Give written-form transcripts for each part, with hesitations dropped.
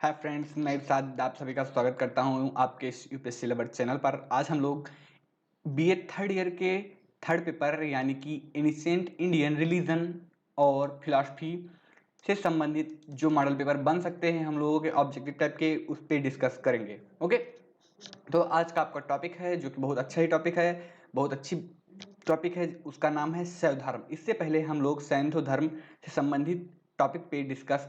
Hi friends, मैं एक साथ आप सभी का स्वागत करता हूं आपके इस यूपीएससी सिलेबस चैनल पर। आज हम लोग बीए थर्ड ईयर के थर्ड पेपर यानी कि एनिशिएंट इंडियन रिलीजन और फिलॉसफी से संबंधित जो मॉडल पेपर बन सकते हैं हम लोगों के ऑब्जेक्टिव टाइप के, उस पर डिस्कस करेंगे। ओके, तो आज का आपका टॉपिक है जो कि बहुत अच्छा ही टॉपिक है, बहुत अच्छी टॉपिक है। उसका नाम है शैव धर्म। इससे पहले हम लोग सैन्य धर्म से संबंधित टॉपिक पे डिस्कस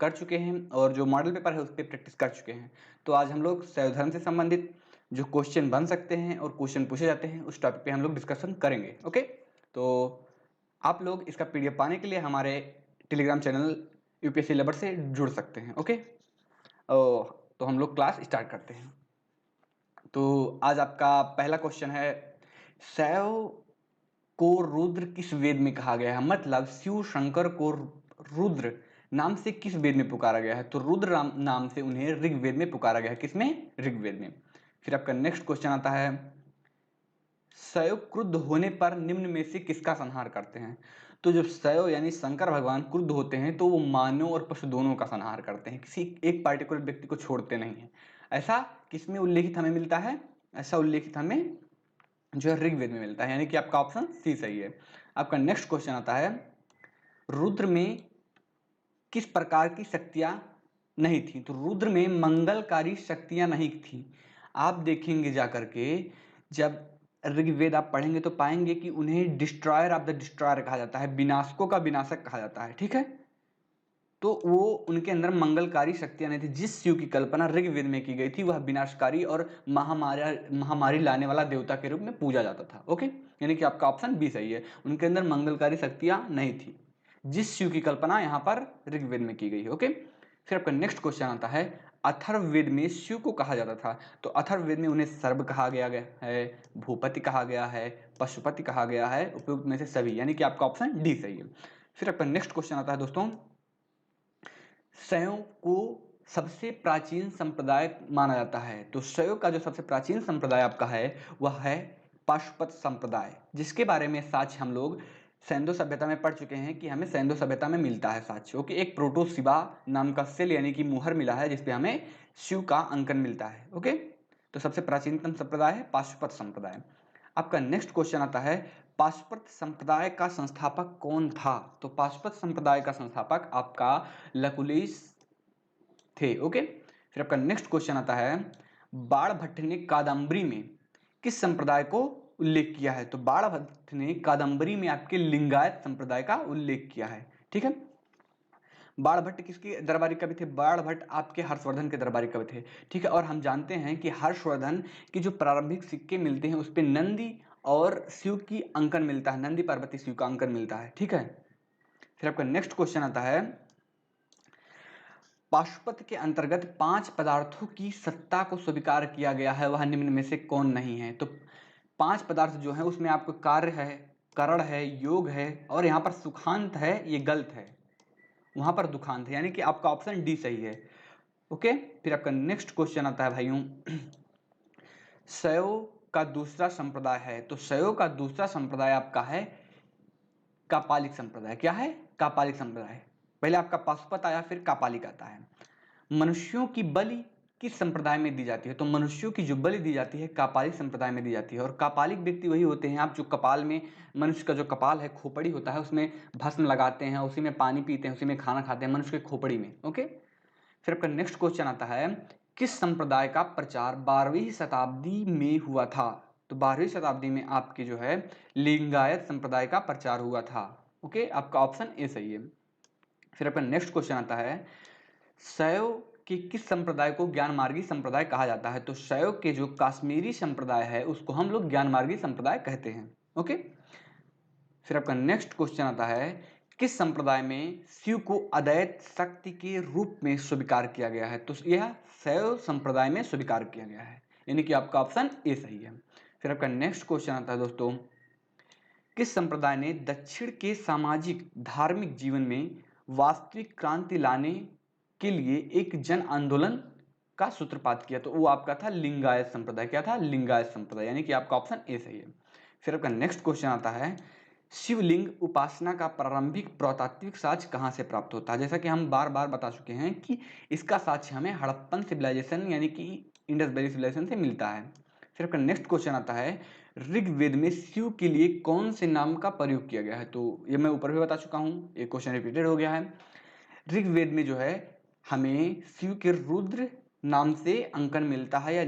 कर चुके हैं और जो मॉडल पेपर है उस पर प्रैक्टिस कर चुके हैं। तो आज हम लोग शैव धर्म से संबंधित जो क्वेश्चन बन सकते हैं और क्वेश्चन पूछे जाते हैं उस टॉपिक पे हम लोग डिस्कशन करेंगे। ओके, तो आप लोग इसका पीडीएफ पाने के लिए हमारे टेलीग्राम चैनल यूपीएससी सिलेबस से जुड़ सकते हैं। ओके, तो हम लोग क्लास स्टार्ट करते हैं। तो आज आपका पहला क्वेश्चन है, शैव को रुद्र किस वेद में कहा गया है? मतलब शिव शंकर को रुद्र नाम से किस वेद में पुकारा गया है? तो रुद्र नाम से उन्हें ऋग्वेद में पुकारा गया है। किसमें? ऋग्वेद में। फिर आपका नेक्स्ट क्वेश्चन आता है, शैव क्रुद्ध होने पर निम्न में से किसका संहार करते हैं? तो जब शैव यानी शंकर भगवान क्रुद्ध होते हैं तो वो मानव और पशु दोनों का संहार करते हैं, किसी एक पार्टिकुलर व्यक्ति को छोड़ते नहीं है। ऐसा किसमें उल्लेखित हमें मिलता है? ऐसा उल्लेखित हमें जो है ऋग्वेद में मिलता है, यानी कि आपका ऑप्शन सी सही है। आपका नेक्स्ट क्वेश्चन आता है, रुद्र में किस प्रकार की शक्तियां नहीं थी? तो रुद्र में मंगलकारी शक्तियां नहीं थी। आप देखेंगे जाकर के, जब ऋग्वेद आप पढ़ेंगे तो पाएंगे कि उन्हें डिस्ट्रॉयर ऑफ द डिस्ट्रॉयर कहा जाता है, विनाशकों का विनाशक कहा जाता है। ठीक है, तो वो उनके अंदर मंगलकारी शक्तियां नहीं थी। जिस शिव की कल्पना ऋग्वेद में की गई थी वह विनाशकारी और महामारी लाने वाला देवता के रूप में पूजा जाता था। ओके, यानी कि आपका ऑप्शन बी सही है, उनके अंदर मंगलकारी शक्तियां नहीं थी जिस शिव की कल्पना यहाँ पर ऋग्वेद में की गई है। ओके, फिर आपका नेक्स्ट क्वेश्चन आता है, अथर्ववेद में शिव को कहा जाता था। तो अथर्ववेद में उन्हें सर्व कहा गया है, भूपति कहा गया है, पशुपति कहा गया है, उपयुक्त में से सभी, यानी कि आपका ऑप्शन डी सही है। फिर आपका नेक्स्ट क्वेश्चन आता है दोस्तों, शैव को सबसे प्राचीन संप्रदाय माना जाता है। तो शैव का जो सबसे प्राचीन संप्रदाय आपका है वह है पाशुपत संप्रदाय, जिसके बारे में साक्ष्य हम लोग सैंधो सभ्यता में पढ़ चुके हैं कि हमें सैंधो सभ्यता में मिलता है साक्ष्य। ओके, एक प्रोटोशिवा नाम का सेल यानी कि मुहर मिला है जिसपे हमें शिव का अंकन मिलता है। ओके, तो सबसे प्राचीनतम संप्रदाय है पाशुपत संप्रदाय। आपका नेक्स्ट क्वेश्चन आता है, पाशुपत संप्रदाय का संस्थापक कौन था? तो पाशुपत संप्रदाय का संस्थापक आपका लकुलिश थे। ओके, फिर आपका नेक्स्ट क्वेश्चन आता है, बाणभट्ट ने कादम्बरी में किस संप्रदाय को उल्लेख किया है? तो बाणभट्ट ने कादम्बरी में आपके लिंगायत संप्रदाय का उल्लेख किया है। ठीक है, बाणभट्ट किसके दरबारी कवि थे? बाणभट्ट आपके हर्षवर्धन के दरबारी कवि थे। ठीक है, और हम जानते हैं कि हर्षवर्धन की जो प्रारंभिक सिक्के मिलते हैं उस पर नंदी और शिव की अंकन मिलता है, नंदी पार्वती शिव का अंकन मिलता है। ठीक है, फिर आपका नेक्स्ट क्वेश्चन आता है, पाशुपत के अंतर्गत 5 पदार्थों की सत्ता को स्वीकार किया गया है, वह निम्न में से कौन नहीं है? तो 5 पदार्थ जो है उसमें आपको कार्य है, करण है, योग है और यहाँ पर सुखांत है, ये गलत है, वहां पर दुखांत है, यानी कि आपका ऑप्शन डी सही है। ओके, फिर आपका नेक्स्ट क्वेश्चन आता है भाइयों, शैव का दूसरा संप्रदाय है। तो शैव का दूसरा संप्रदाय आपका है कापालिक संप्रदाय। क्या है? कापालिक संप्रदाय। पहले आपका पाशुपत आया, फिर कापालिक आता है। मनुष्यों की बलि किस संप्रदाय में दी जाती है? तो मनुष्यों की जो बलि दी जाती है कापालिक संप्रदाय में दी जाती है। और कापालिक व्यक्ति वही होते हैं आप जो कपाल में, मनुष्य का जो कपाल है, खोपड़ी होता है, उसमें भस्म लगाते हैं, उसी में पानी पीते हैं, उसी में खाना खाते हैं, मनुष्य के खोपड़ी में। ओके, फिर आपका नेक्स्ट क्वेश्चन आता है, किस संप्रदाय का प्रचार 12वीं शताब्दी में हुआ था? तो 12वीं शताब्दी में आपके जो है लिंगायत संप्रदाय का प्रचार हुआ था। ओके, आपका ऑप्शन ए सही है। फिर आपका नेक्स्ट क्वेश्चन आता है, शैव के किस संप्रदाय को ज्ञानमार्गी संप्रदाय कहा जाता है? तो शैव के जो काश्मीरी संप्रदाय है उसको हम लोग ज्ञानमार्गी संप्रदाय कहते हैं। ओके, फिर आपका नेक्स्ट क्वेश्चन आता है, किस संप्रदाय में शिव को अद्वैत शक्ति के रूप में स्वीकार किया गया है? तो यह शैव संप्रदाय में स्वीकार किया गया है, यानी कि आपका ऑप्शन ए सही है। फिर आपका नेक्स्ट क्वेश्चन आता है दोस्तों, किस संप्रदाय ने दक्षिण के सामाजिक धार्मिक जीवन में वास्तविक क्रांति लाने के लिए एक जन आंदोलन का सूत्रपात किया? तो वो आपका था लिंगायत संप्रदाय। क्या था? लिंगायत संप्रदाय, यानी कि आपका ऑप्शन ए सही है। फिर आपका नेक्स्ट क्वेश्चन आता है, शिवलिंग उपासना का प्रारंभिक पुरातात्विक साक्ष्य कहाँ से प्राप्त होता है? जैसा कि हम बार बार बता चुके हैं कि इसका साक्ष्य हमें हड़प्पन सिविलाइजेशन यानी कि इंडस वैली सिविलाइजेशन से मिलता है। फिर आपका नेक्स्ट क्वेश्चन आता है, ऋग्वेद में शिव के लिए कौन से नाम का प्रयोग किया गया है? तो ये मैं ऊपर भी बता चुका हूँ, एक क्वेश्चन रिपीटेड हो गया है। ऋग्वेद में जो है हमें शिव के रुद्र नाम से अंकन मिलता है या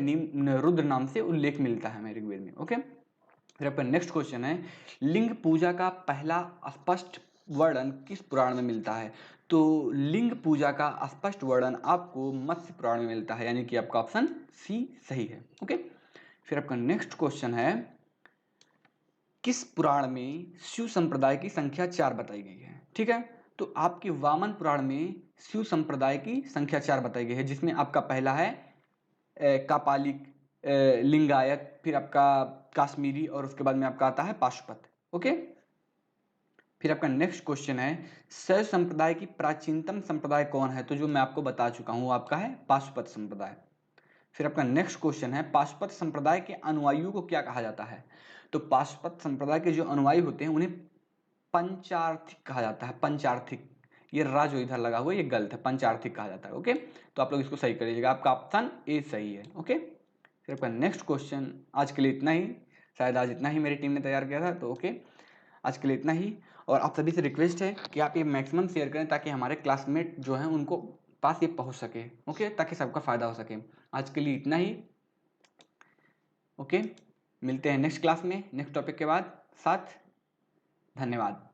रुद्र नाम से उल्लेख मिलता है हमें ऋग्वेद में। ओके, फिर आपका नेक्स्ट क्वेश्चन है, लिंग पूजा का पहला स्पष्ट वर्णन किस पुराण में मिलता है? तो लिंग पूजा का स्पष्ट वर्णन आपको मत्स्य पुराण में मिलता है, यानी कि आपका ऑप्शन सी सही है। ओके, फिर आपका नेक्स्ट क्वेश्चन है, किस पुराण में शिव संप्रदाय की संख्या 4 बताई गई है? ठीक है, तो आपके वामन पुराण में शिव संप्रदाय की संख्या 4 बताई गई है, जिसमें आपका पहला है कापालिक, लिंगायत, फिर आपका काश्मीरी और उसके बाद में आपका आता है पाशुपत। ओके, फिर आपका नेक्स्ट क्वेश्चन है, शैव संप्रदाय की प्राचीनतम संप्रदाय कौन है? तो जो मैं आपको बता चुका हूं आपका है पाशुपत संप्रदाय। फिर आपका नेक्स्ट क्वेश्चन है, पाशुपत संप्रदाय के अनुयायियों को क्या कहा जाता है? तो पाशुपत संप्रदाय के जो अनुयायी होते हैं उन्हें पंचार्थिक कहा जाता है। पंचार्थिक, ये रा जो इधर लगा हुआ है ये गलत है, पंचार्थिक कहा जाता है। ओके, तो आप लोग इसको सही करिएगा, आपका ऑप्शन ए सही है। ओके, फिर आपका नेक्स्ट क्वेश्चन, आज के लिए इतना ही, शायद आज इतना ही मेरी टीम ने तैयार किया था, तो ओके आज के लिए इतना ही। और आप सभी से रिक्वेस्ट है कि आप ये मैक्सिमम शेयर करें ताकि हमारे क्लासमेट जो हैं उनको पास ये पहुंच सके। ओके, ताकि सबका फायदा हो सके। आज के लिए इतना ही। ओके, मिलते हैं नेक्स्ट क्लास में नेक्स्ट टॉपिक के बाद साथ। धन्यवाद।